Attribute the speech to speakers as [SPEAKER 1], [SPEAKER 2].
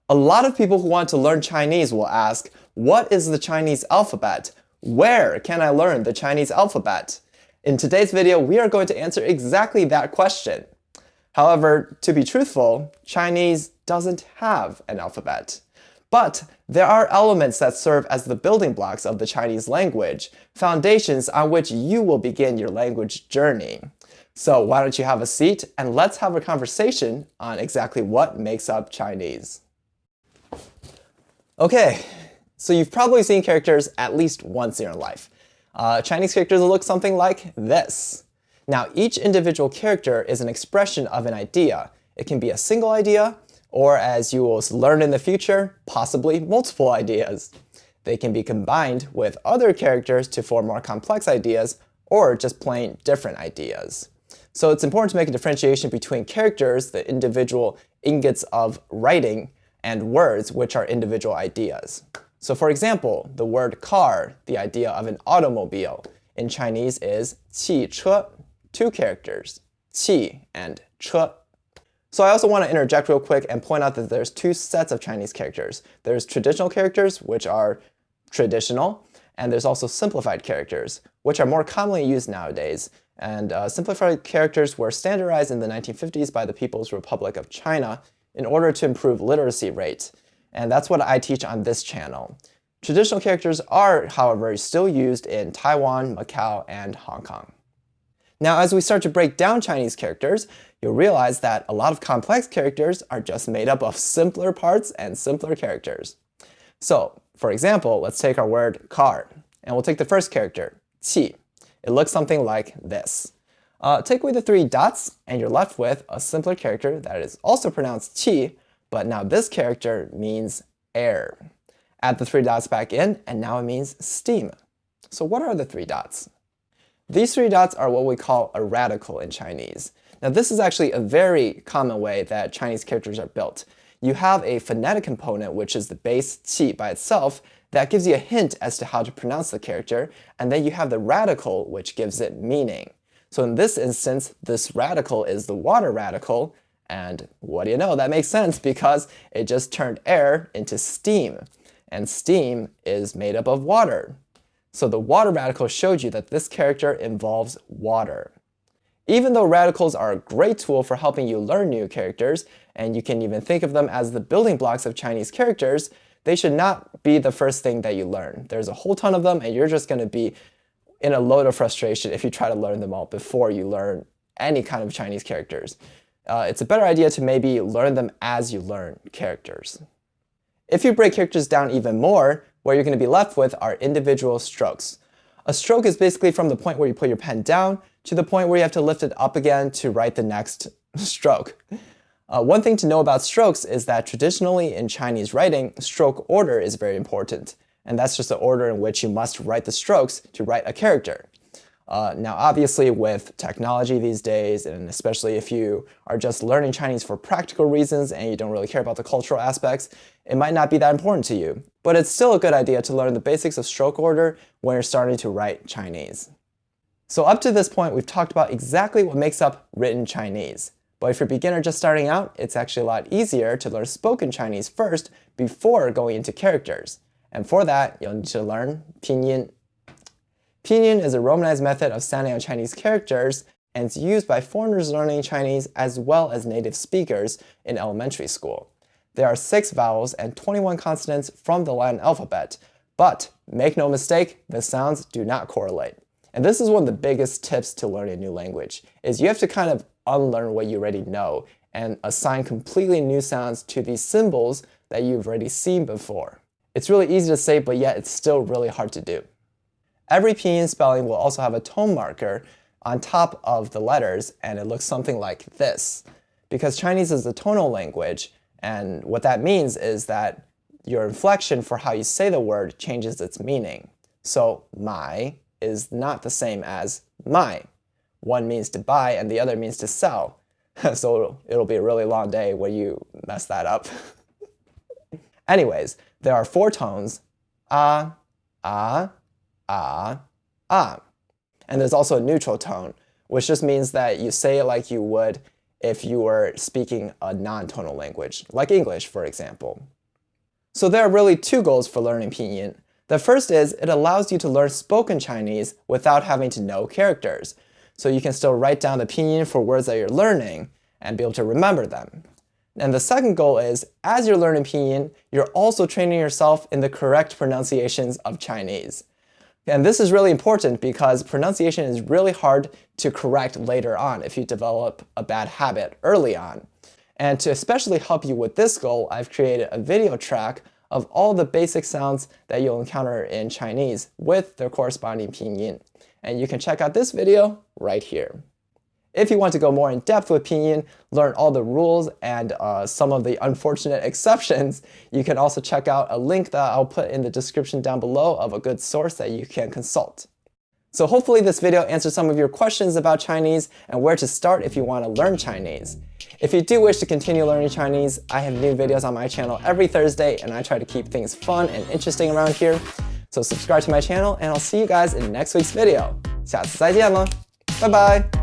[SPEAKER 1] A lot of people who want to learn Chinese will ask, what is the Chinese alphabet? Where can I learn the Chinese alphabet? In today's video, we are going to answer exactly that question. However, to be truthful, Chinese doesn't have an alphabet. But there are elements that serve as the building blocks of the Chinese language, foundations on which you will begin your language journey. So why don't you have a seat and let's have a conversation on exactly what makes up Chinese. Okay, so you've probably seen characters at least once in your life. Chinese characters look something like this. Now, each individual character is an expression of an idea. It can be a single idea, or as you will learn in the future, possibly multiple ideas. They can be combined with other characters to form more complex ideas, or just plain different ideas. So it's important to make a differentiation between characters, the individual ingots of writing, and words, which are individual ideas. So for example, the word car, the idea of an automobile, in Chinese is 汽车, two characters, 汽 and 车. So I also want to interject real quick and point out that there's two sets of Chinese characters. There's traditional characters, which are traditional, and there's also simplified characters, which are more commonly used nowadays. And simplified characters were standardized in the 1950s by the People's Republic of China in order to improve literacy rate. And that's what I teach on this channel. Traditional characters are, however, still used in Taiwan, Macau, and Hong Kong. Now, as we start to break down Chinese characters, you'll realize that a lot of complex characters are just made up of simpler parts and simpler characters. So, for example, let's take our word car, and we'll take the first character, 汽. It looks something like this. Take away the three dots, and you're left with a simpler character that is also pronounced qi, but now this character means air. Add the three dots back in, and now it means steam. So what are the three dots? These three dots are what we call a radical in Chinese. Now this is actually a very common way that Chinese characters are built. You have a phonetic component, which is the base qi by itself, that gives you a hint as to how to pronounce the character, and then you have the radical, which gives it meaning. So in this instance, this radical is the water radical, and what do you know, that makes sense because it just turned air into steam, and steam is made up of water. So the water radical showed you that this character involves water. Even though radicals are a great tool for helping you learn new characters, and you can even think of them as the building blocks of Chinese characters, they should not be the first thing that you learn. There's a whole ton of them, and you're just going to be in a load of frustration if you try to learn them all before you learn any kind of Chinese characters. It's a better idea to maybe learn them as you learn characters. If you break characters down even more, what you're going to be left with are individual strokes. A stroke is basically from the point where you put your pen down to the point where you have to lift it up again to write the next stroke. One thing to know about strokes is that traditionally in Chinese writing, stroke order is very important. And that's just the order in which you must write the strokes to write a character. Now, obviously, with technology these days, and especially if you are just learning Chinese for practical reasons and you don't really care about the cultural aspects, it might not be that important to you. But it's still a good idea to learn the basics of stroke order when you're starting to write Chinese. So up to this point, we've talked about exactly what makes up written Chinese. But if you're a beginner just starting out, it's actually a lot easier to learn spoken Chinese first before going into characters. And for that, you'll need to learn pinyin. Pinyin is a romanized method of sounding out Chinese characters, and it's used by foreigners learning Chinese as well as native speakers in elementary school. There are 6 vowels and 21 consonants from the Latin alphabet, but make no mistake, the sounds do not correlate. And this is one of the biggest tips to learning a new language, is you have to kind of unlearn what you already know and assign completely new sounds to these symbols that you've already seen before. It's really easy to say, but yet it's still really hard to do. Every pinyin spelling will also have a tone marker on top of the letters, and it looks something like this. Because Chinese is a tonal language, and what that means is that your inflection for how you say the word changes its meaning. So, mai is not the same as my. One means to buy, and the other means to sell. So it'll be a really long day when you mess that up. Anyways, there are 4 tones, ah, ah, ah, ah. And there's also a neutral tone, which just means that you say it like you would if you were speaking a non-tonal language, like English, for example. So there are really two goals for learning Pinyin. The first is it allows you to learn spoken Chinese without having to know characters. So you can still write down the Pinyin for words that you're learning and be able to remember them. And the second goal is, as you're learning Pinyin, you're also training yourself in the correct pronunciations of Chinese. And this is really important because pronunciation is really hard to correct later on if you develop a bad habit early on. And to especially help you with this goal, I've created a video track of all the basic sounds that you'll encounter in Chinese with their corresponding pinyin. And you can check out this video right here. If you want to go more in depth with pinyin, learn all the rules and some of the unfortunate exceptions, you can also check out a link that I'll put in the description down below of a good source that you can consult. So hopefully this video answers some of your questions about Chinese and where to start if you want to learn Chinese. If you do wish to continue learning Chinese, I have new videos on my channel every Thursday, and I try to keep things fun and interesting around here. So subscribe to my channel, and I'll see you guys in next week's video. 下次再见了，拜拜。